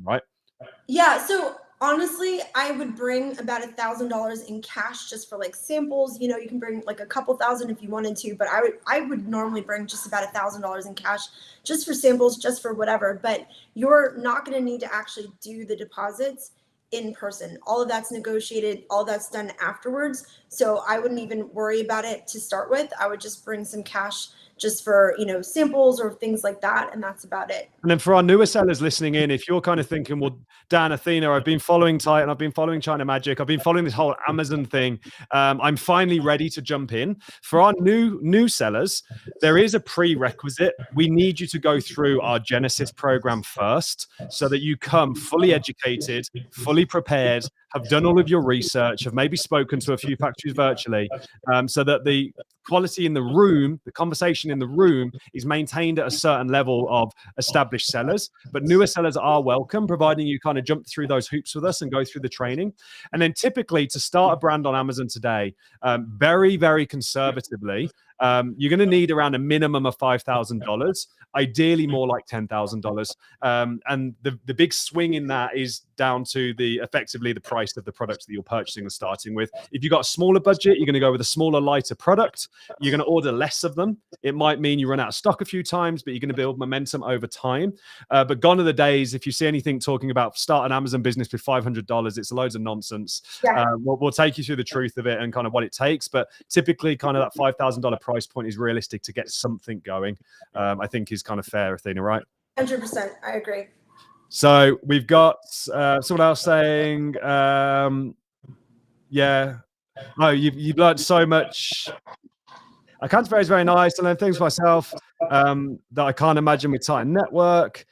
right. Yeah. So honestly, I would bring about $1,000 in cash just for like samples. You can bring like a couple thousand if you wanted to, but I would normally bring just about $1,000 in cash just for samples, just for whatever. But you're not going to need to actually do the deposits in person. All of that's negotiated, all that's done afterwards. So I wouldn't even worry about it to start with. I would just bring some cash just for, samples or things like that. And that's about it. And then for our newer sellers listening in, if you're kind of thinking, well, Dan, Athena, I've been following Titan, I've been following China Magic, I've been following this whole Amazon thing. I'm finally ready to jump in. For our new sellers, there is a prerequisite. We need you to go through our Genesis program first so that you come fully educated, fully prepared, have done all of your research, have maybe spoken to a few factories virtually, so that the quality in the room, the conversation in the room is maintained at a certain level of established sellers. But newer sellers are welcome, providing you kind of jump through those hoops with us and go through the training. And then typically to start a brand on Amazon today, very, very conservatively, you're going to need around a minimum of $5,000, ideally more like $10,000. And the big swing in that is down to effectively the price of the products that you're purchasing and starting with. If you've got a smaller budget, you're going to go with a smaller, lighter product. You're going to order less of them. It might mean you run out of stock a few times, but you're going to build momentum over time. But gone are the days, if you see anything talking about start an Amazon business with $500, it's loads of nonsense. Yeah. We'll take you through the truth of it and kind of what it takes. But typically kind of that $5,000 price point is realistic to get something going. I think is kind of fair, Athena, right? 100%. I agree. So we've got someone else saying, yeah, oh, you've learned so much. Canton Fair is very nice. I learned things for myself that I can't imagine with Titan Network.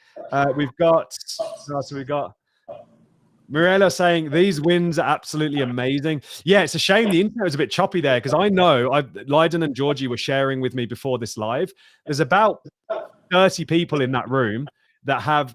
We've got Mirella saying these wins are absolutely amazing. Yeah, it's a shame the internet was a bit choppy there because I know Lydon and Georgie were sharing with me before this live. There's about 30 people in that room that have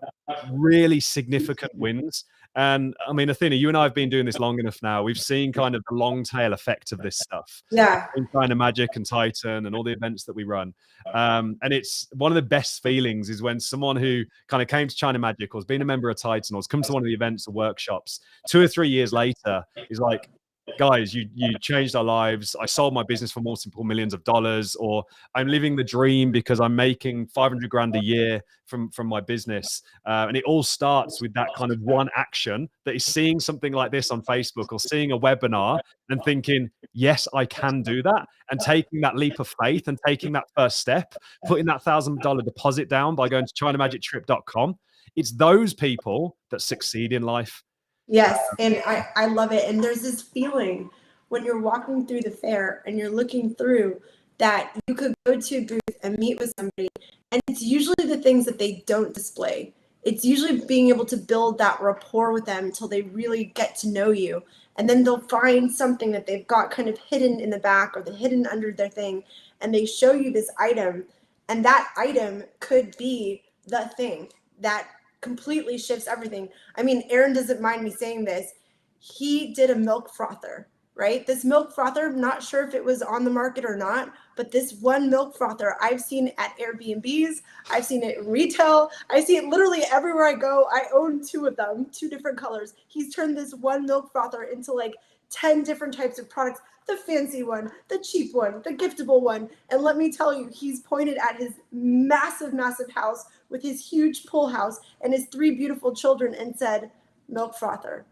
really significant wins. And I mean, Athena, you and I have been doing this long enough now. We've seen kind of the long tail effect of this stuff. Yeah. In China Magic and Titan and all the events that we run. And it's one of the best feelings is when someone who kind of came to China Magic or has been a member of Titan or has come to one of the events or workshops 2 or 3 years later is like, guys, you changed our lives. I sold my business for multiple millions of dollars, or I'm living the dream because I'm making 500 grand a year from my business. And it all starts with that kind of one action that is seeing something like this on Facebook or seeing a webinar and thinking, yes, I can do that. And taking that leap of faith and taking that first step, putting that $1,000 deposit down by going to ChinaMagicTrip.com. It's those people that succeed in life. Yes, and I love it. And there's this feeling when you're walking through the fair and you're looking through that you could go to a booth and meet with somebody, and it's usually the things that they don't display. It's usually being able to build that rapport with them until they really get to know you. And then they'll find something that they've got kind of hidden in the back or the hidden under their thing, and they show you this item, and that item could be the thing that completely shifts everything. I mean, Aaron doesn't mind me saying this. He did a milk frother, right? This milk frother, I'm not sure if it was on the market or not, but this one milk frother I've seen at Airbnbs, I've seen it in retail, I see it literally everywhere I go. I own 2 of them, 2 different colors. He's turned this one milk frother into like 10 different types of products, the fancy one, the cheap one, the giftable one. And let me tell you, he's pointed at his massive, massive house with his huge pool house and his 3 beautiful children and said, milk frother.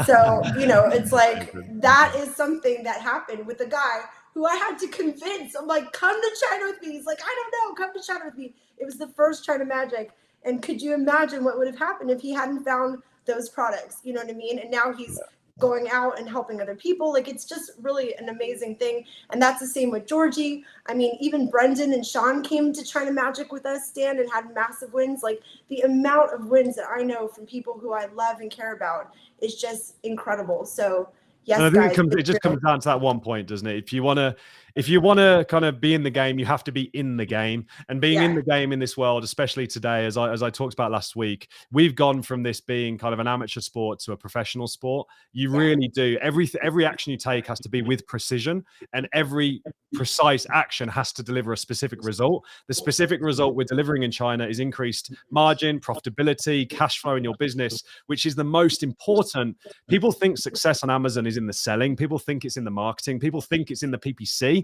So, you know, it's like, that is something that happened with a guy who I had to convince. I'm like, come to China with me. He's like, I don't know, come to China with me. It was the first China Magic. And could you imagine what would have happened if he hadn't found those products? You know what I mean? And now he's going out and helping other people. Like, it's just really an amazing thing. And that's the same with Georgie. I mean, even Brendan and Sean came to China Magic with us, Stan, and had massive wins. Like, the amount of wins that I know from people who I love and care about is just incredible. So yes, and I think guys, it just comes down to that one point, doesn't it? If you want to kind of be in the game, you have to be in the game. And being in the game in this world, especially today, as I talked about last week, we've gone from this being kind of an amateur sport to a professional sport. You really do. Every action you take has to be with precision, and every precise action has to deliver a specific result. The specific result we're delivering in China is increased margin, profitability, cash flow in your business, which is the most important. People think success on Amazon is in the selling. People think it's in the marketing. People think it's in the PPC.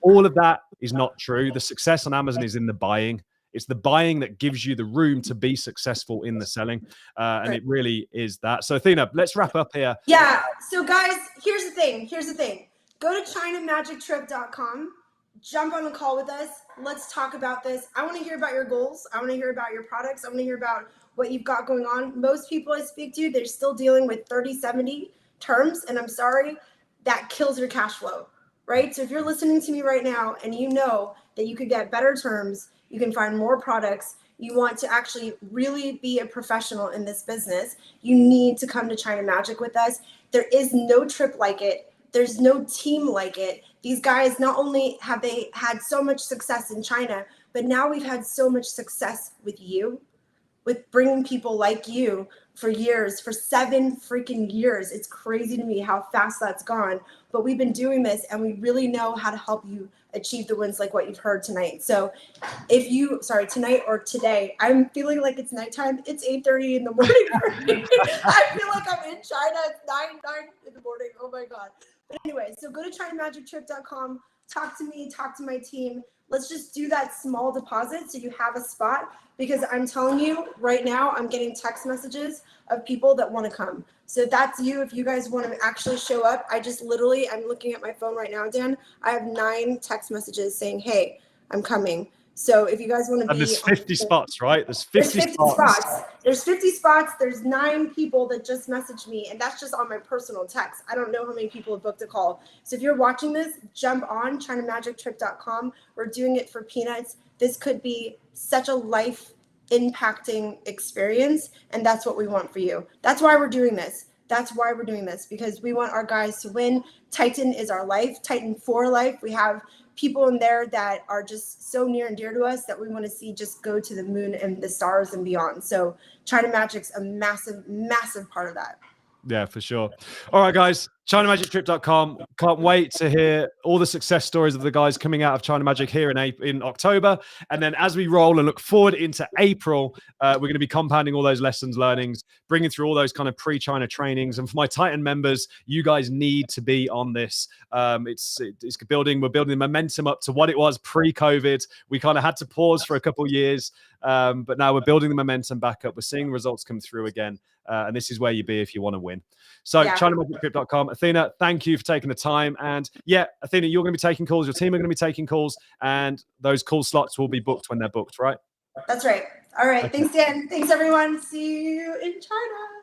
All of that is not true. The success on Amazon is in the buying. It's the buying that gives you the room to be successful in the selling. And it really is that. So Athena, let's wrap up here. Yeah. So guys, here's the thing. Go to ChinaMagicTrip.com. Jump on a call with us. Let's talk about this. I want to hear about your goals. I want to hear about your products. I want to hear about what you've got going on. Most people I speak to, they're still dealing with 30/70 terms. And I'm sorry, that kills your cash flow, right? So if you're listening to me right now and you know that you could get better terms, you can find more products, you want to actually really be a professional in this business, you need to come to China Magic with us. There is no trip like it. There's no team like it. These guys, not only have they had so much success in China, but now we've had so much success with you, with bringing people like you for years, for 7 freaking years. It's crazy to me how fast that's gone. But we've been doing this and we really know how to help you achieve the wins like what you've heard tonight. So tonight or today, I'm feeling like it's nighttime. It's 8:30 in the morning for me. I feel like I'm in China. It's 9 in the morning. Oh my God. But anyway, so go to ChinaMagicTrip.com, talk to me, talk to my team. Let's just do that small deposit so you have a spot, because I'm telling you right now, I'm getting text messages of people that want to come. So that's you. If you guys want to actually show up, I'm looking at my phone right now, Dan. I have 9 text messages saying, hey, I'm coming. So if you guys want to be— And there's 50 spots, right? There's 50 spots. There's 50 spots. There's 9 people that just messaged me, and that's just on my personal text. I don't know how many people have booked a call. So if you're watching this, jump on ChinaMagicTrip.com. We're doing it for peanuts. This could be such a life impacting experience, and that's what we want for you. That's why we're doing this. Because we want our guys to win. Titan is our life. Titan for life. We have people in there that are just so near and dear to us that we want to see just go to the moon and the stars and beyond. So China Magic's a massive, massive part of that. Yeah, for sure. All right, guys. ChinaMagicTrip.com. Can't wait to hear all the success stories of the guys coming out of China Magic here in October. And then as we roll and look forward into April, we're going to be compounding all those lessons, learnings, bringing through all those kind of pre-China trainings. And for my Titan members, you guys need to be on this. We're building the momentum up to what it was pre-COVID. We kind of had to pause for a couple of years, but now we're building the momentum back up. We're seeing the results come through again. And this is where you be if you want to win. So ChinaMagicTrip.com. Athena, thank you for taking the time. And yeah, Athena, you're going to be taking calls. Your team are going to be taking calls. And those call slots will be booked when they're booked, right? That's right. All right. Okay. Thanks, Dan. Thanks, everyone. See you in China.